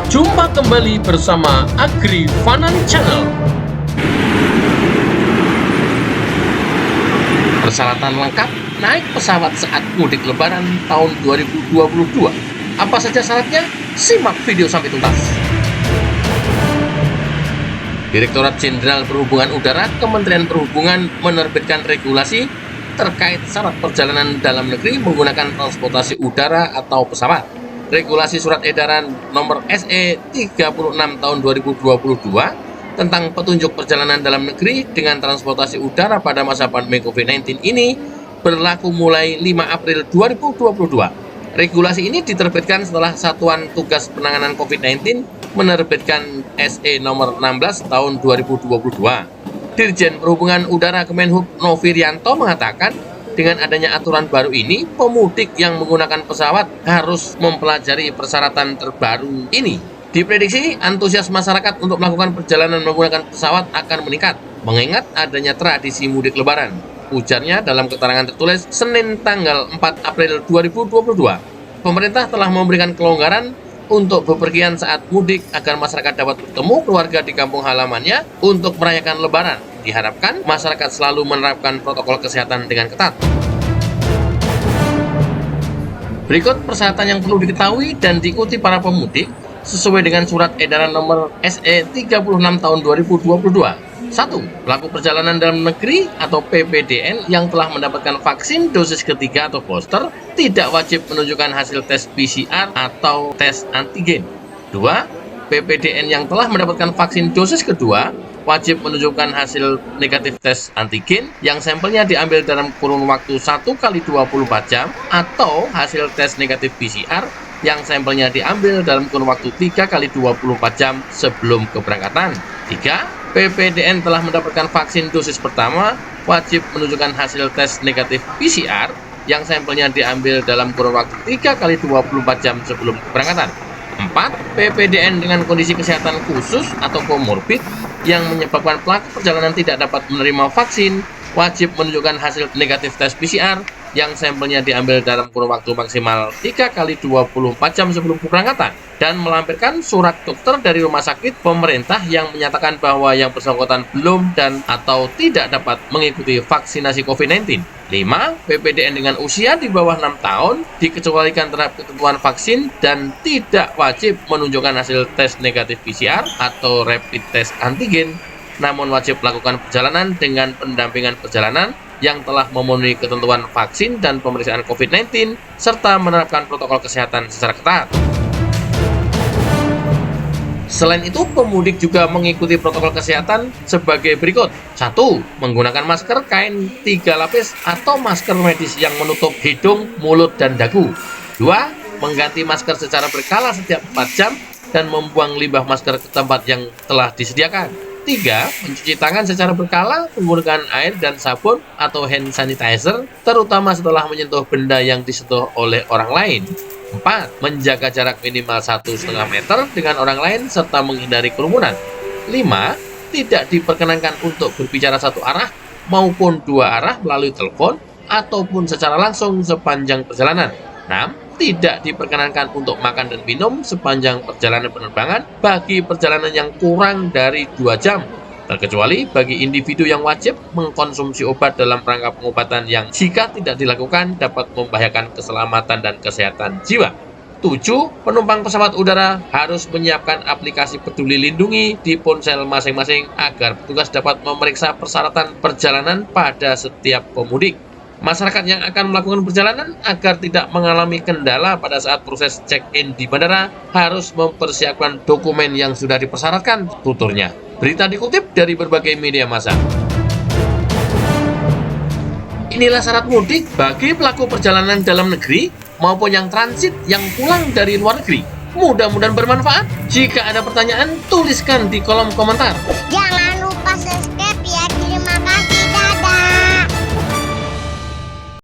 Jumpa kembali bersama Agri Fanan Channel. Persyaratan lengkap naik pesawat saat mudik lebaran tahun 2022. Apa saja syaratnya? Simak video sampai tuntas. Direktorat Jenderal Perhubungan Udara Kementerian Perhubungan menerbitkan regulasi terkait syarat perjalanan dalam negeri menggunakan transportasi udara atau pesawat. Regulasi Surat Edaran Nomor SE 36 Tahun 2022 tentang petunjuk perjalanan dalam negeri dengan transportasi udara pada masa pandemi COVID-19 ini berlaku mulai 5 April 2022. Regulasi ini diterbitkan setelah Satuan Tugas Penanganan COVID-19 menerbitkan SE nomor 16 tahun 2022. Dirjen Perhubungan Udara Kemenhub Novirianto mengatakan, dengan adanya aturan baru ini, pemudik yang menggunakan pesawat harus mempelajari persyaratan terbaru ini. Diprediksi antusias masyarakat untuk melakukan perjalanan menggunakan pesawat akan meningkat, mengingat adanya tradisi mudik lebaran. Ujarnya dalam keterangan tertulis Senin tanggal 4 April 2022. Pemerintah telah memberikan kelonggaran untuk bepergian saat mudik agar masyarakat dapat bertemu keluarga di kampung halamannya untuk merayakan lebaran. Diharapkan masyarakat selalu menerapkan protokol kesehatan dengan ketat. Berikut persyaratan yang perlu diketahui dan diikuti para pemudik sesuai dengan Surat Edaran Nomor SE 36 Tahun 2022. 1. Pelaku perjalanan dalam negeri atau PPDN yang telah mendapatkan vaksin dosis ketiga atau booster tidak wajib menunjukkan hasil tes PCR atau tes antigen. 2. PPDN yang telah mendapatkan vaksin dosis kedua wajib menunjukkan hasil negatif tes antigen yang sampelnya diambil dalam kurun waktu 1 kali 24 jam atau hasil tes negatif PCR yang sampelnya diambil dalam kurun waktu 3 kali 24 jam sebelum keberangkatan. 3. PPDN telah mendapatkan vaksin dosis pertama wajib menunjukkan hasil tes negatif PCR yang sampelnya diambil dalam kurun waktu 3 kali 24 jam sebelum keberangkatan. 4. PPDN dengan kondisi kesehatan khusus atau komorbid yang menyebabkan pelaku perjalanan tidak dapat menerima vaksin wajib menunjukkan hasil negatif tes PCR yang sampelnya diambil dalam kurun waktu maksimal 3 kali 24 jam sebelum keberangkatan dan melampirkan surat dokter dari rumah sakit pemerintah yang menyatakan bahwa yang bersangkutan belum dan atau tidak dapat mengikuti vaksinasi COVID-19. 5. PPDN dengan usia di bawah 6 tahun dikecualikan terhadap ketentuan vaksin dan tidak wajib menunjukkan hasil tes negatif PCR atau rapid test antigen, namun wajib melakukan perjalanan dengan pendampingan perjalanan yang telah memenuhi ketentuan vaksin dan pemeriksaan COVID-19 serta menerapkan protokol kesehatan secara ketat. Selain itu, pemudik juga mengikuti protokol kesehatan sebagai berikut. 1. Menggunakan masker kain 3 lapis atau masker medis yang menutup hidung, mulut, dan dagu. 2. Mengganti masker secara berkala setiap 4 jam dan membuang limbah masker ke tempat yang telah disediakan. 3. Mencuci tangan secara berkala menggunakan air dan sabun atau hand sanitizer, terutama setelah menyentuh benda yang disentuh oleh orang lain. 4. Menjaga jarak minimal 1,5 meter dengan orang lain serta menghindari kerumunan. 5. Tidak diperkenankan untuk berbicara satu arah maupun dua arah melalui telepon ataupun secara langsung sepanjang perjalanan. 6. Tidak diperkenankan untuk makan dan minum sepanjang perjalanan penerbangan bagi perjalanan yang kurang dari 2 jam, terkecuali bagi individu yang wajib mengkonsumsi obat dalam rangka pengobatan yang jika tidak dilakukan dapat membahayakan keselamatan dan kesehatan jiwa. 7. Penumpang pesawat udara harus menyiapkan aplikasi Peduli Lindungi di ponsel masing-masing agar petugas dapat memeriksa persyaratan perjalanan pada setiap pemudik. Masyarakat yang akan melakukan perjalanan agar tidak mengalami kendala pada saat proses check-in di bandara harus mempersiapkan dokumen yang sudah dipersyaratkan, tuturnya. Berita dikutip dari berbagai media massa. Inilah syarat mudik bagi pelaku perjalanan dalam negeri maupun yang transit yang pulang dari luar negeri. Mudah-mudahan bermanfaat. Jika ada pertanyaan, tuliskan di kolom komentar. Jangan